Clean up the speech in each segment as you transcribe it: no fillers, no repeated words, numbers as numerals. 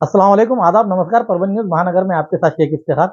अस्सलाम वालेकुम, आदाब, नमस्कार। परभणी न्यूज़ महानगर में आपके साथ शेख इफ्तिखार।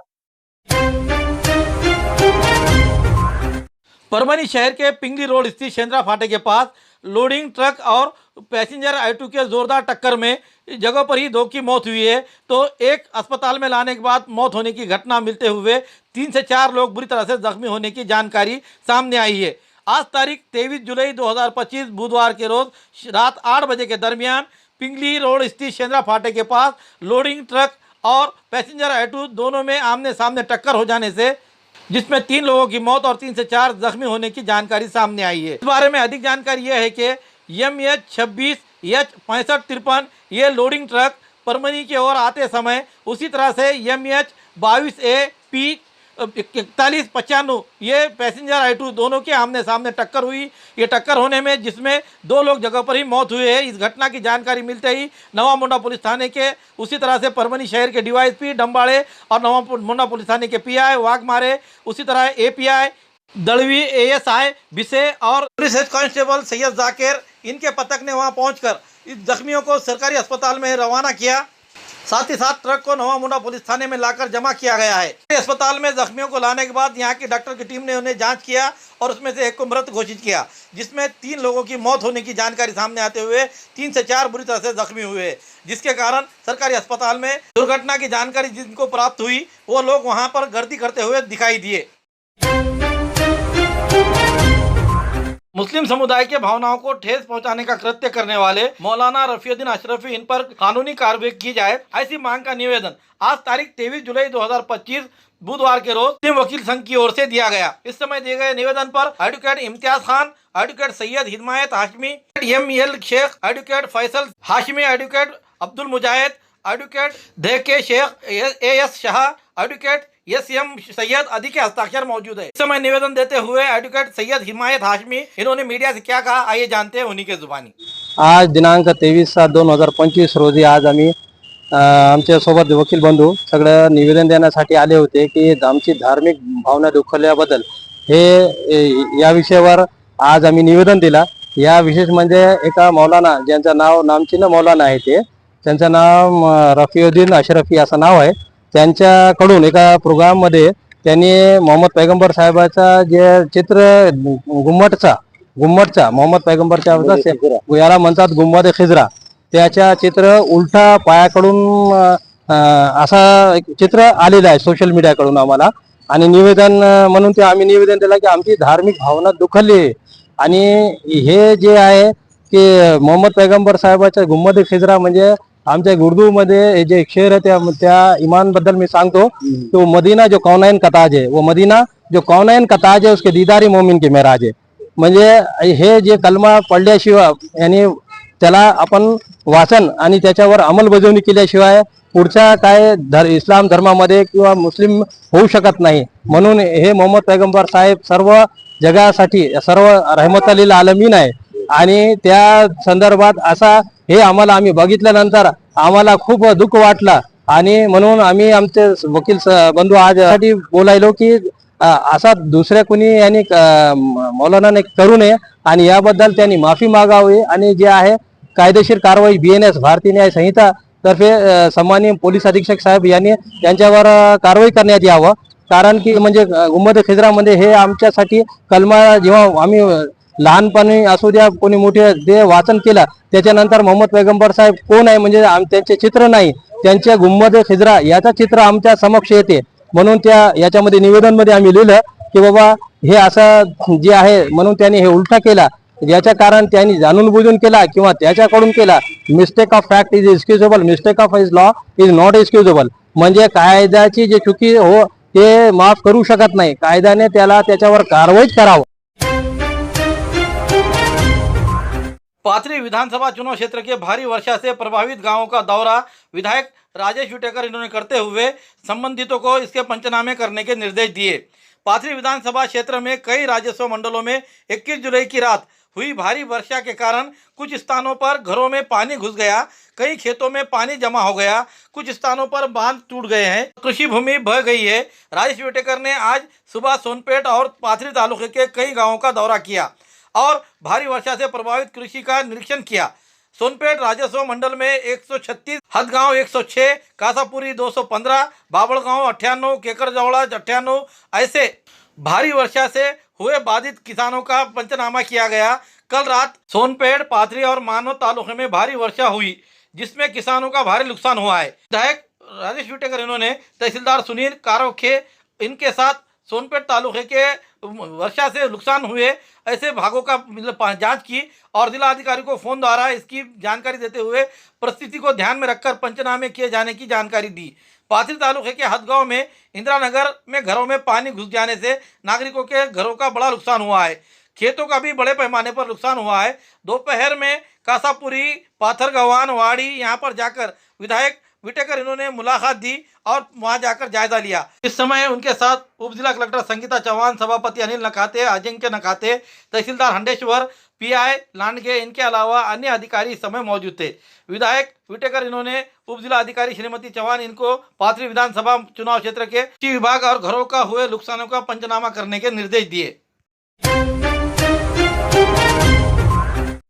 परभणी शहर के पिंगली रोड स्थित शेंद्रा फाटे के पास लोडिंग ट्रक और पैसेंजर ऑटो के जोरदार टक्कर में जगह पर ही दो की मौत हुई है, तो एक अस्पताल में लाने के बाद मौत होने की घटना मिलते हुए 3 से 4 लोग बुरी तरह से जख्मी होने की जानकारी सामने आई है। आज तारीख 23 जुलाई 2025 बुधवार के रोज रात 8 बजे के दरमियान पिंगली रोड स्थित शेंद्रा फाटे के पास लोडिंग ट्रक और पैसेंजर ऑटो दोनों में आमने सामने टक्कर हो जाने से जिसमें 3 लोगों की मौत और 3 से 4 जख्मी होने की जानकारी सामने आई है। इस बारे में अधिक जानकारी यह है कि MH26H6553 ये लोडिंग ट्रक परभणी की ओर आते समय उसी तरह से MH22AP 4195 ये पैसेंजर ऑटो दोनों के आमने सामने टक्कर हुई। ये टक्कर होने में जिसमें 2 लोग जगह पर ही मौत हुए हैं। इस घटना की जानकारी मिलते ही नवा मुंडा पुलिस थाने के उसी तरह से परभणी शहर के DYSP डंबाड़े और नवा मुंडा पुलिस थाने के PI वाघमारे, उसी तरह API दड़वी, ASI बिसे और police head constable Syed Zakir इनके पथक ने वहां पहुंचकर इस जख्मियों को सरकारी अस्पताल में रवाना किया। साथ ही साथ ट्रक को नवा मुंडा पुलिस थाने में लाकर जमा किया गया है। अस्पताल में जख्मियों को लाने के बाद यहां की डॉक्टर की टीम ने उन्हें जांच किया और उसमें से एक को मृत घोषित किया, जिसमें 3 लोगों की मौत होने की जानकारी सामने आते हुए 3 से 4 बुरी तरह से जख्मी हुए, जिसके कारण सरकारी अस्पताल में दुर्घटना की जानकारी जिनको प्राप्त हुई वो लोग वहां पर गर्दी करते हुए दिखाई दिए। मुस्लिम समुदाय के भावनाओं को ठेस पहुंचाने का कृत्य करने वाले मौलाना रफीउद्दीन अशरफी इन पर कानूनी कार्रवाई की जाए, ऐसी मांग का निवेदन आज तारीख 23 जुलाई 2025 बुधवार के रोज मुस्लिम वकील संघ की ओर से दिया गया। इस समय दिए गए निवेदन पर advocate Imtiaz Khan, advocate Syed Hidayat Hashmi, ML Shaikh, advocate Faisal Hashmi, advocate Abdul Mujahid, advocate K Shaikh AS Shah, advocate SM Syed आदि के हस्ताक्षर मौजूद है। इस समय निवेदन देते हुए एडवोकेट सैयद हिदायत हाशमी इन्होंने मीडिया से क्या कहा, आइए जानते हैं उन्हीं के जुबानी। आज दिनांक 23/7/2025 रोजी आज आम्ही आमच्या सोबत वकील बंधू सगळं निवेदन देण्यासाठी आले होते की आमची धार्मिक भावना दुखवल्याबद्दल हे या विषयावर आज आम्ही निवेदन दिला। या विशेष म्हणजे एका मौलाना ज्यांचं नाव नामचिन्ह मौलाना आहे ते त्यांचं नाव रफीउद्दीन अशरफी असं नाव आहे। त्यांच्याकडून एका प्रोग्राममध्ये त्यांनी मोहम्मद पैगंबर साहेबाचा जे चित्र गुम्मटचा मोहम्मद पैगंबरच्या याला म्हणतात गुंबद खिजरा, त्याच्या चित्र उलटा पायाकडून असा एक चित्र आलेलं आहे सोशल मीडियाकडून आम्हाला, आणि निवेदन म्हणून ते आम्ही निवेदन दिलं की आमची धार्मिक भावना दुखली आणि हे जे आहे की मोहम्मद पैगंबर साहेबाच्या गुंबद खिजरा म्हणजे आमच्या उर्दू मध्ये जे शेर है त्या ईमान बद्दल मैं सांगतो तो मदीना जो कौनैन का ताज है, वो मदीना जो कौनैन का ताज है उसके दीदारी मोमिन की मेराज है। म्हणजे हे जे कलमा पडल्याशिवाय यानी त्याला आपण वाचन आणि त्याच्यावर अंमलबजावणी केल्याशिवाय पुढच्या काय इस्लाम धर्मामध्ये किंवा मुस्लिम होऊ शकत नाही। म्हणून हे मोहम्मद पैगंबर साहेब सर्व जगासाठी सर्व रहमतुल आलमीन आहे आणि त्या संदर्भात असा हे आम्हाला आम्ही बघितल्यानंतर आम्हाला खूप दुःख वाटलं आणि म्हणून आम्ही आमचे वकील बंधू आज साठी बोलायलो की असा दुसऱ्या कुणी यांनी मौलानाने करू नये आणि याबद्दल त्यांनी माफी मागावी आणि जे आहे कायदेशीर कारवाई BNS भारतीय न्याय संहिता तर्फे सन्माननीय पोलीस अधीक्षक साहेब यांनी त्यांच्यावर कारवाई करण्यात यावं। कारण की म्हणजे गुंबद खिजरामध्ये हे आमच्यासाठी कलमा जेव्हा आम्ही लहानपणी असू द्या कोणी मोठे ते वाचन केलं त्याच्यानंतर मोहम्मद पैगंबर साहेब कोण आहे म्हणजे त्यांचे चित्र नाही, त्यांच्या गुंबद खिजरा याचं चित्र आमच्या समक्ष येते। म्हणून याच्यामध्ये निवेदन मध्ये आम्ही लिहिलं की बाबा हे असं जे आहे म्हणून त्यांनी हे उलटा केला, याच्या कारण त्यांनी जाणून बुजून केला किंवा त्याच्याकडून केला। Mistake of fact is excusable, mistake of his law is not excusable. म्हणजे कायद्याची जी चुकी हो ते माफ करू शकत नाही, कायद्याने त्याच्यावर कारवाई करावं। पाथरी विधानसभा चुनाव क्षेत्र के भारी वर्षा से प्रभावित गांवों का दौरा विधायक राजेश विटेकर इन्होंने करते हुए संबंधितों को इसके पंचनामे करने के निर्देश दिए। पाथरी विधानसभा क्षेत्र में कई राजस्व मंडलों में 21 जुलाई की रात हुई भारी वर्षा के कारण कुछ स्थानों पर घरों में पानी घुस गया, कई खेतों में पानी जमा हो गया, कुछ स्थानों पर बांध टूट गए हैं, कृषि भूमि बह गई है। राजेश विटेकर ने आज सुबह सोनपेट और पाथरी तालुके के कई गाँवों का दौरा किया और भारी वर्षा से प्रभावित कृषि का निरीक्षण किया। सोनपेट राजस्व मंडल में 136, हदगांव 106, कासापुरी 215, बाबड़गांव 98, केकरजौड़ा 98 ऐसे भारी वर्षा से हुए बाधित किसानों का पंचनामा किया गया। कल रात सोनपेट, पाथरी और मानव तालुके में भारी वर्षा हुई जिसमें किसानों का भारी नुकसान हुआ है। विधायक राजेश विटेकर इन्होंने तहसीलदार सुनील कारोखे इनके साथ सोनपेट तालुके के वर्षा से नुकसान हुए ऐसे भागों का जांच की और जिला अधिकारी को फोन द्वारा इसकी जानकारी देते हुए परिस्थिति को ध्यान में रखकर पंचनामे किए जाने की जानकारी दी। पाथरी तालुके के हदगांव में इंदिरा नगर में घरों में पानी घुस जाने से नागरिकों के घरों का बड़ा नुकसान हुआ है। खेतों का भी बड़े पैमाने पर नुकसान हुआ है। दोपहर में कासापुरी, पाथरगवान, वाड़ी यहाँ पर जाकर विधायक विटेकर इन्होंने मुलाकात दी और वहां जाकर जायजा लिया। इस समय उनके साथ उप जिला कलेक्टर संगीता चौहान, सभापति अनिल नकाते, अजिंक्य नकाते, तहसीलदार हंडेश्वर, पीआई लांडगे, इनके अलावा अन्य अधिकारी इस समय मौजूद थे। विधायक विटेकर इन्होंने उप जिला अधिकारी श्रीमती चौहान इनको पाथरी विधानसभा चुनाव क्षेत्र के कृषि विभाग और घरों का हुए नुकसानों का पंचनामा करने के निर्देश दिए।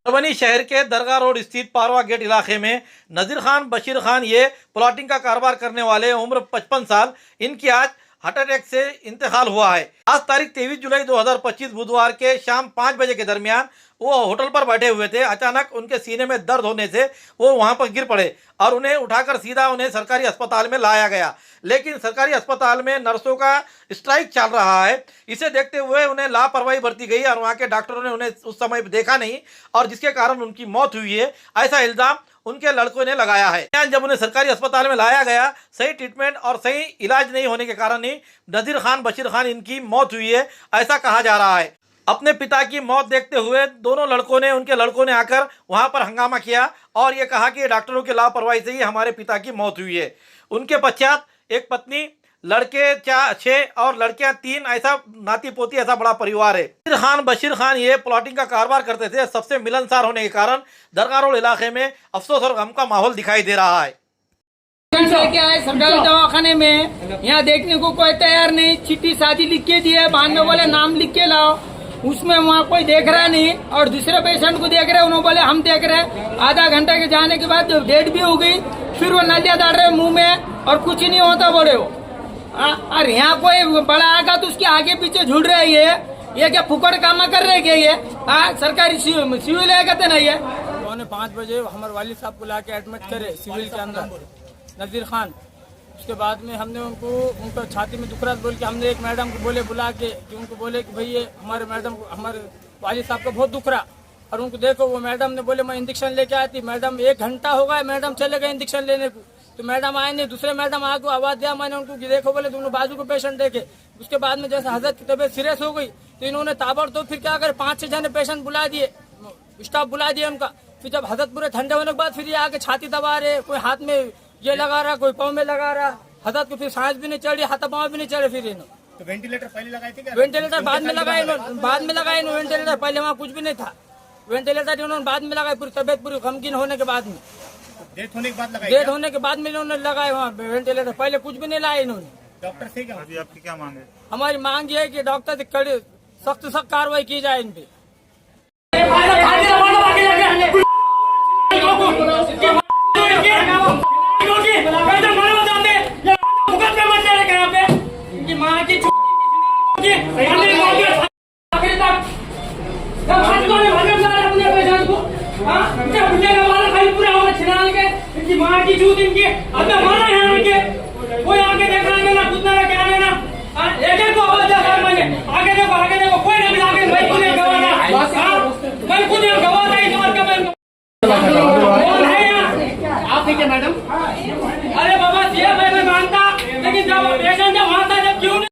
परभनी शहर के दरगाह रोड स्थित पारवा गेट इलाके में नजीर खान, बशीर खान ये प्लॉटिंग का कारोबार करने वाले, उम्र 55 साल, इनकी आज हार्ट अटैक से इंतकाल हुआ है। आज तारीख 23 जुलाई 2025 बुधवार के शाम 5 बजे के दरमियान वो होटल पर बैठे हुए थे। अचानक उनके सीने में दर्द होने से वो वहां पर गिर पड़े और उन्हें उठाकर सीधा उन्हें सरकारी अस्पताल में लाया गया, लेकिन सरकारी अस्पताल में नर्सों का स्ट्राइक चल रहा है। इसे देखते हुए उन्हें लापरवाही बरती गई और वहां के डॉक्टरों ने उन्हें उस समय देखा नहीं और जिसके कारण उनकी मौत हुई है, ऐसा इल्जाम उनके लड़कों ने लगाया है। जब उन्हें सरकारी अस्पताल में लाया गया, सही ट्रीटमेंट और सही इलाज नहीं होने के कारण ही नजीर खान, बशीर खान इनकी मौत हुई है, ऐसा कहा जा रहा है। अपने पिता की मौत देखते हुए दोनों उनके लड़कों ने आकर वहां पर हंगामा किया और ये कहा कि डॉक्टरों की लापरवाही से ही हमारे पिता की मौत हुई है। उनके पश्चात एक पत्नी, लड़के 6 और लड़कियां 3, ऐसा नाती पोती ऐसा बड़ा परिवार है। नजीर खान, बशीर खान ये प्लॉटिंग का कारोबार करते थे। सबसे मिलनसार होने के कारण दरगाह रोड इलाके में अफसोस और गम का माहौल दिखाई दे रहा है। क्या है, सरकारी दवाखाने में यहाँ देखने को कोई तैयार नहीं। चिट्ठी शादी लिख के दिए, बाद में बोले नाम लिख के लाओ, उसमें वहाँ कोई देख रहा नहीं और दूसरे पेशेंट को देख रहे, उन्होंने बोले हम देख रहे। आधा घंटे के जाने के बाद जब डेट भी हो गई, फिर वो नलिया डाल रहे मुंह में और कुछ नहीं होता बोले वो। और यहाँ कोई बड़ा आगा तो उसके आगे पीछे झूल रहे हैं। ये क्या फुकड़ काम कर रहे क्या ये? सरकारी सिविल है कहते ना ये। 5 बजे हमारे वालिद साहब को लाके एडमिट करे सिविल के अंदर, नजीर खान। उसके बाद में हमने उनको छाती में दुख रहा बोल के हमने एक मैडम को बोले बुला के कि उनको बोले कि भाई ये हमारे मैडम को, हमारे वालिद साहब को बहुत दुख रहा और उनको देखो। वो मैडम ने बोले मैं इंजेक्शन लेके आई थी। मैडम 1 घंटा हो गया, मैडम चले गए इंजेक्शन लेने को, तो मैडम आए नहीं। दूसरे मैडम आगे आवाज दिया मैंने उनको कि देखो, बोले दोनों बाजू को पेशेंट देखे। उसके बाद में जैसे हजरत की तबीयत सीरियस हो गई तो इन्होंने ताबड़तोड़ फिर क्या करे 5-6 जने पेशेंट बुला दिए, स्टाफ बुला दिया उनका। फिर जब हजरत पूरे ठंडे होने के बाद फिर ये आके छाती दबा रहे, कोई हाथ में ये लगा रहा, कोई पाँव में लगा रहा। हजरत को फिर सांस भी नहीं चढ़ी, हाथ पाँव भी नहीं चढ़े। फिर इन्होंने तो वेंटिलेटर पहले लगाए थे क्या? वेंटिलेटर बाद में लगाए, वेंटिलेटर पहले वहाँ कुछ भी नहीं था। वेंटिलेटर उन्होंने बाद में लगाए, पूरी तबियत पूरी गमगीन होने के बाद में, डेथ होने के बाद लगाए। डेथ होने के बाद में इन्होंने लगाए वहाँ वेंटिलेटर, पहले कुछ भी नहीं लाए इन्होंने। डॉक्टर से क्या अभी आपकी क्या मांग है? हमारी मांग ये है कि डॉक्टर से कड़ी सख्त कार्रवाई की जाए इन पे। माँ की जूत इनकी अब मारा है उनके, कोई आगे देख रहा है ना, खुद ना क्या लेना। एक को आवाज दे आगे देखो, कोई नहीं मिला आगे। मैं खुद गवाना, मैं खुद गवाना इस बात का। मैं कौन है यहाँ? आप ही क्या मैडम? अरे बाबा ये मैं मानता, लेकिन जब पेशेंट जब वहाँ था जब क्यों नहीं?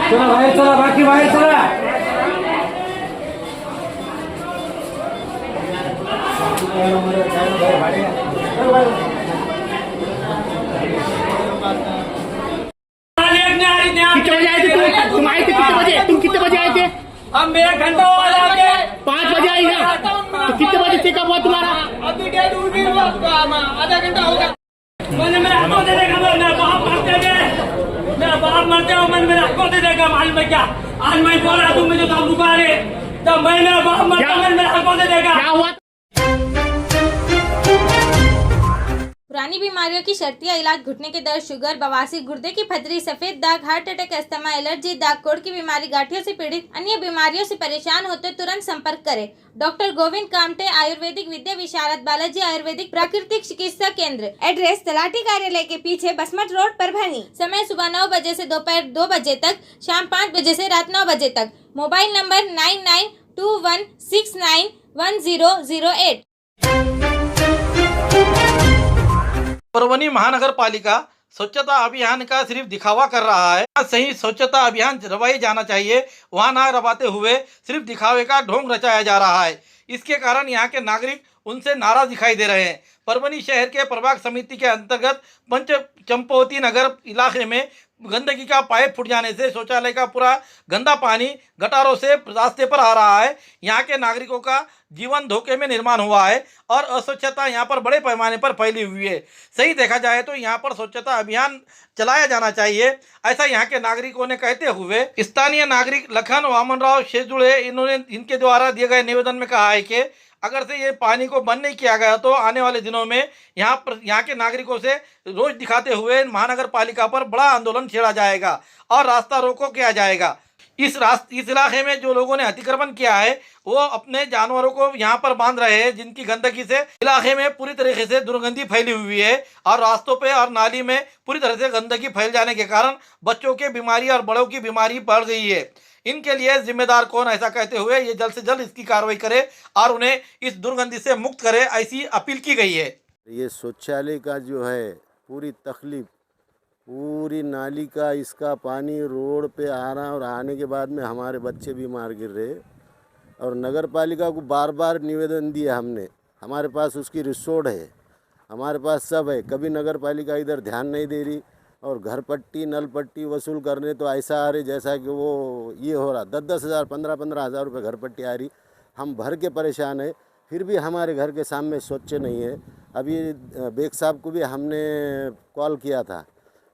चलो भाई चला, बाकी भाई चला। तुम आए थे कितने बजे? तुम कितने बजे आए थे? हम 1 घंटा हो गया, 5 बजे आई ना, तो कितने बजे चेकअप हुआ तुम्हारा? अभी डेट हुई आधा घंटा होगा। मैंने मेरा हाथों दे देगा, मेरा बाप मरते गए, मेरा बाप मरते हो, मैंने मेरा हाथों दे देगा। मालूम है क्या? आज मैं बोल रहा हूँ मुझे तो रुका रहे जब मैं मेरा बाप मरता मैं मेरा हक कौन देगा? क्या हुआ? पुरानी बीमारियों की शर्तिया इलाज, घुटने के दर्द, शुगर, बवासीर, गुर्दे की पथरी, सफेद दाग, हार्ट अटैक, अस्थमा, एलर्जी, दाग, कोढ़ की बीमारी, गांठियों से पीड़ित अन्य बीमारियों से परेशान होते तुरंत संपर्क करें। डॉक्टर गोविंद कामटे, आयुर्वेदिक विद्या विशारद, बालाजी आयुर्वेदिक प्राकृतिक चिकित्सा केंद्र। एड्रेस तलाटी कार्यालय के पीछे, बसमत रोड, परभणी। समय सुबह 9 बजे से दोपहर 2 बजे तक, शाम 5 बजे से रात 9 बजे तक। Mobile number 9921691008। परभणी महानगर पालिका स्वच्छता अभियान का सिर्फ दिखावा कर रहा है। सही स्वच्छता अभियान रवाई जाना चाहिए, वहाँ ना रवाते हुए सिर्फ दिखावे का ढोंग रचाया जा रहा है। इसके कारण यहाँ के नागरिक उनसे नाराज दिखाई दे रहे हैं। परभणी शहर के प्रभाग समिति के अंतर्गत पंच चंपवती नगर इलाके में गंदगी का पाइप फूट जाने से शौचालय का पूरा गंदा पानी गटारों से रास्ते पर आ रहा है। यहाँ के नागरिकों का जीवन धोखे में निर्माण हुआ है और अस्वच्छता यहाँ पर बड़े पैमाने पर फैली हुई है। सही देखा जाए तो यहाँ पर स्वच्छता अभियान चलाया जाना चाहिए, ऐसा यहाँ के नागरिकों ने कहते हुए स्थानीय नागरिक लखन वामनराव शेजुड़े इन्होंने इनके द्वारा दिए गए निवेदन में कहा है कि अगर से ये पानी को बंद नहीं किया गया तो आने वाले दिनों में यहाँ के नागरिकों से रोष दिखाते हुए महानगर पालिका पर बड़ा आंदोलन छेड़ा जाएगा और रास्ता रोको किया जाएगा। इस इलाके में जो लोगों ने अतिक्रमण किया है वो अपने जानवरों को यहाँ पर बांध रहे हैं, जिनकी गंदगी से इलाके में पूरी तरीके से दुर्गंधी फैली हुई है और रास्तों पे और नाली में पूरी तरह से गंदगी फैल जाने के कारण बच्चों की बीमारी और बड़ों की बीमारी बढ़ गई है। इनके लिए जिम्मेदार कौन, ऐसा कहते हुए ये जल्द से जल्द इसकी कार्रवाई करे और उन्हें इस दुर्गंधी से मुक्त करे, ऐसी अपील की गई है। ये शौचालय का जो है पूरी तकलीफ, पूरी नाली का इसका पानी रोड पे आ रहा है और आने के बाद में हमारे बच्चे बीमार गिर रहे। और नगर पालिका को बार बार निवेदन दिया हमने, हमारे पास उसकी रिसोर्ट है, हमारे पास सब है, कभी नगर पालिका इधर ध्यान नहीं दे रही। और घर पट्टी नल पट्टी वसूल करने तो ऐसा आ रही जैसा कि वो ये हो रहा 10-10 हज़ार 15-15 हज़ार रुपये घर पट्टी आ रही। हम भर के परेशान है, फिर भी हमारे घर के सामने स्वच्छ नहीं है। अभी बेग साहब को भी हमने कॉल किया था,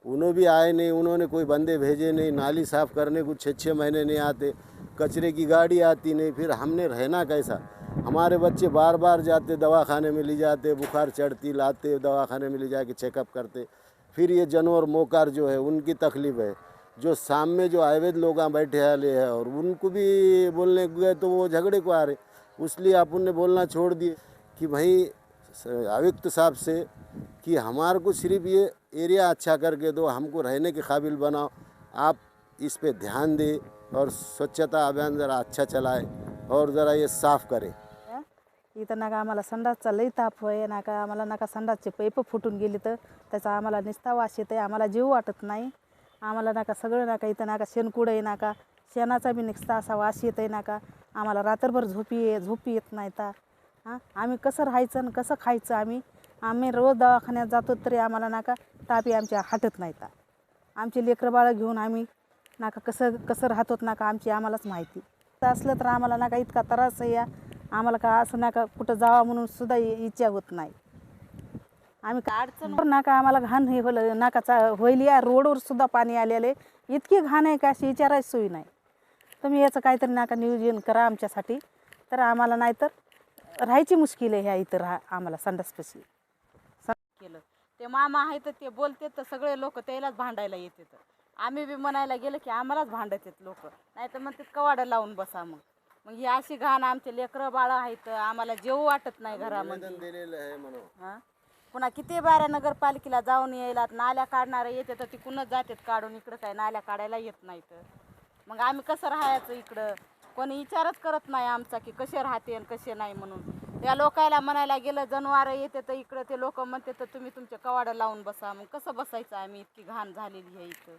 उन्होंने भी आए नहीं, उन्होंने कोई बंदे भेजे नहीं। नाली साफ़ करने को 6-6 महीने नहीं आते, कचरे की गाड़ी आती नहीं, फिर हमने रहना कैसा। हमारे बच्चे बार बार जाते दवाखाने में ले जाते, बुखार चढ़ती लाते दवाखाने में ले जाके चेकअप करते। फिर ये जानवर मोकार जो है उनकी तकलीफ़ है, जो सामने जो अवैध लोग बैठे वाले हैं और उनको भी बोलने गए तो वो झगड़े को आ रहे। इसलिए अपन ने बोलना छोड़ दिए कि भाई आयुक्त साहब से कि हमारे को सिर्फ ये एरिया अच्छा करके दो, हमको रहने के काबिल बनाओ, आप इस पे ध्यान दें और स्वच्छता अभियान ज़रा अच्छा चलाए और ज़रा ये साफ़ करें। इथं नाका आम्हाला संडासचा लई ताप आहे, नाका आम्हाला नाका संडासचे पैप फुटून गेली तर त्याचा आम्हाला निस्ता वास येत आहे, आम्हाला जीव वाटत नाही। आम्हाला नाका सगळं नाका इथं नाका शेणकुड आहे, नाका शेणाचा बी निस्ता असा वास येत आहे, नाका आम्हाला रात्रभर झोपी येत नाही। तर आम्ही कसं राहायचं आणि कसं खायचं, आम्ही रोज दवाखान्यात जातो तरी आम्हाला नाका तापी आमच्या हटत नाही। तर आमची लेकरं बाळं घेऊन आम्ही नाका कसं राहतोत नाका आम्हालाच माहिती असलं तर आम्हाला नाका इतका त्रास आहे, आम्हाला का असं नाका कुठं जावा म्हणून सुद्धा इच्छा होत नाही। आम्ही का अडचण नाका आम्हाला घाण हे होलं नाका होईल, या रोडवर सुद्धा पाणी आलेले इतकी घाण आहे का अशी विचारायची सोय नाही। तुम्ही याचं काहीतरी नाका नियोजन करा आमच्यासाठी, तर आम्हाला नाही तर राहायची मुश्किल आहे ह्या इथं आम्हाला संडासपाशी केलं। ते मामा आहे तर ते बोलते तर सगळे लोक त्यालाच भांडायला येते, तर आम्ही बी म्हणायला गेलं की आम्हालाच भांडतात लोक, नाही तर म्हणतात कवाडं लावून बसा। मग ही अशी घाण आमचे लेकरं बाळं आहेत, आम्हाला जेवू वाटत नाही घरामध्ये। हां पुन्हा किती बाऱ्या नगरपालिकेला जाऊन यायला, नाल्या काढणारे येते तर तिकडूनच जातात काढून, इकडं काय नाल्या काढायला येत नाही। तर मग आम्ही कसं राहायचं इकडं, कोणी विचारच करत नाही आमचा की कसे राहते आणि कसे नाही म्हणून। त्या लोकायला म्हणायला गेलं जनावरं येते तर इकडं ते लोक म्हणते तर तुम्ही तुमचे कवाडं लावून बसा, मग कसं बसायचं आम्ही, इतकी घाण झालेली आहे इथं।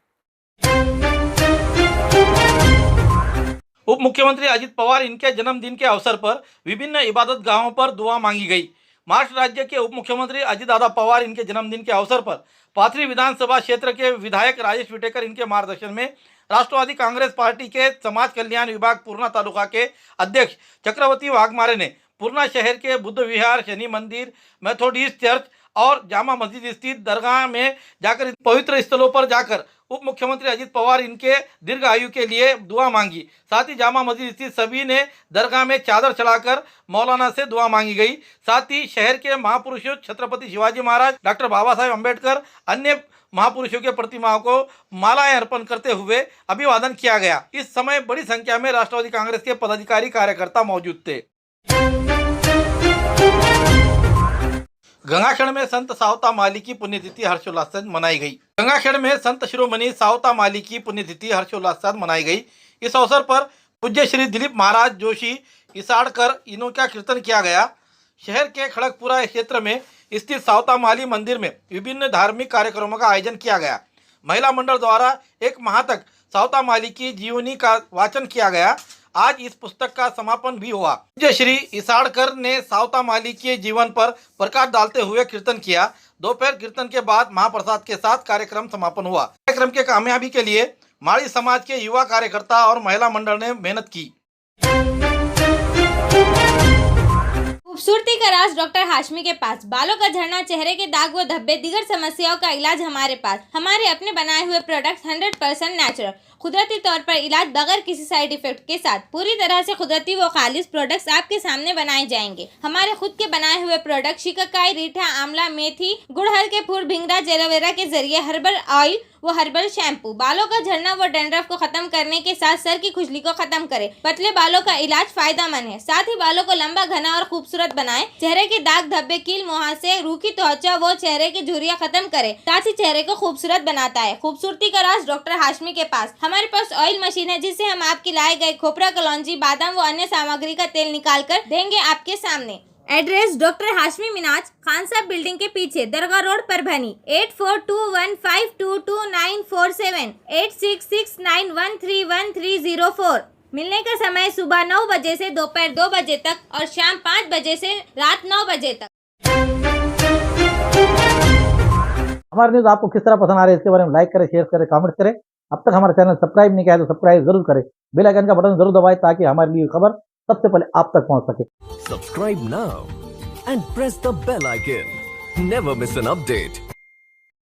उप मुख्यमंत्री अजित पवार इनके जन्मदिन के अवसर पर विभिन्न इबादत गाहों पर दुआ मांगी गई। महाराष्ट्र राज्य के उप मुख्यमंत्री अजित दादा पवार इनके जन्मदिन के अवसर पर पाथरी विधानसभा क्षेत्र के विधायक राजेश विटेकर इनके मार्गदर्शन में राष्ट्रवादी कांग्रेस पार्टी के समाज कल्याण विभाग पूर्णा तालुका के अध्यक्ष चक्रवर्ती वाघमारे ने पूर्णा शहर के बुद्ध विहार, शनि मंदिर, मेथोडिस्ट चर्च और जामा मस्जिद स्थित दरगाह में जाकर पवित्र स्थलों पर जाकर उप मुख्यमंत्री अजित पवार इनके दीर्घ आयु के लिए दुआ मांगी। साथ ही जामा मस्जिद स्थित सभी ने दरगाह में चादर चढ़ाकर मौलाना से दुआ मांगी गई। साथ ही शहर के महापुरुषों छत्रपति शिवाजी महाराज, डॉक्टर बाबा साहेब अम्बेडकर, अन्य महापुरुषों के प्रतिमाओं को मालाएं अर्पण करते हुए अभिवादन किया गया। इस समय बड़ी संख्या में राष्ट्रवादी कांग्रेस के पदाधिकारी कार्यकर्ता मौजूद थे। गंगाखेड़ में संत सावता माली की पुण्यतिथि हर्षोल्लास से मनाई गई। गंगाखेड़ में संत शिरोमणि सावता माली की पुण्यतिथि हर्षोल्लास से मनाई गई। इस अवसर पर पूज्य श्री दिलीप महाराज जोशी इसाड़कर इनका कीर्तन किया गया। शहर के खड़गपुरा क्षेत्र में स्थित सावता माली मंदिर में विभिन्न धार्मिक कार्यक्रमों का आयोजन किया गया। महिला मंडल द्वारा एक माह तक सावता माली की जीवनी का वाचन किया गया। आज इस पुस्तक का समापन भी हुआ। पूज्य श्री इसाड़कर ने सावता माली के जीवन पर प्रकाश डालते हुए कीर्तन किया। दोपहर कीर्तन के बाद महाप्रसाद के साथ कार्यक्रम समापन हुआ। कार्यक्रम के कामयाबी के लिए माली समाज के युवा कार्यकर्ता और महिला मंडल ने मेहनत की। खूबसूरती का राज डॉक्टर हाशमी के पास। बालों का झड़ना, चेहरे के दाग व धब्बे, दीगर समस्याओं का इलाज हमारे पास। हमारे अपने बनाए हुए प्रोडक्ट्स 100% नेचुरल, कुदरती तौर पर इलाज बगैर किसी साइड इफेक्ट के साथ पूरी तरह से कुदरती व खालिश प्रोडक्ट्स आपके सामने बनाए जाएंगे। हमारे खुद के बनाए हुए प्रोडक्ट शिकाकाई, रीठा, आंवला, मेथी, गुड़हल के फूल, भिंगरा, एलोवेरा के जरिए हर्बल ऑयल वो हर्बल शैम्पू बालों का झड़ना व डैंड्रफ को खत्म करने के साथ सर की खुजली को खत्म करे। पतले बालों का इलाज फायदेमंद है। साथ ही बालों को लंबा, घना और खूबसूरत बनाए। चेहरे के दाग, धब्बे, कील, मुहासे, रूखी त्वचा वो चेहरे की झुर्रियां खत्म करे। साथ ही चेहरे को खूबसूरत बनाता है। खूबसूरती का राज डॉक्टर हाशमी के पास। हमारे पास ऑयल मशीन है जिससे हम आपकी लाए गए खोपरा, कलौंजी, बादाम व अन्य सामग्री का तेल निकाल कर देंगे आपके सामने। एड्रेस डॉक्टर हाशमी मिनाज, खान साहब बिल्डिंग के पीछे, दरगाह रोड, परभनी। 8421522947, 8669131304। मिलने का समय सुबह 9 बजे से दोपहर 2 बजे तक और शाम 5 बजे से रात 9 बजे तक। हमारे न्यूज़ आपको किस तरह पसंद आ रही है इसके बारे में लाइक करें, शेयर करें, कमेंट करें। अब तक हमारा चैनल सब्सक्राइब नहीं किया है तो सब्सक्राइब जरूर करें। बेल आइकन का बटन जरूर दबाएं ताकि हमारी ली खबर सबसे पहले आप तक पहुंच सके। Subscribe now and press the bell icon. Never miss an update.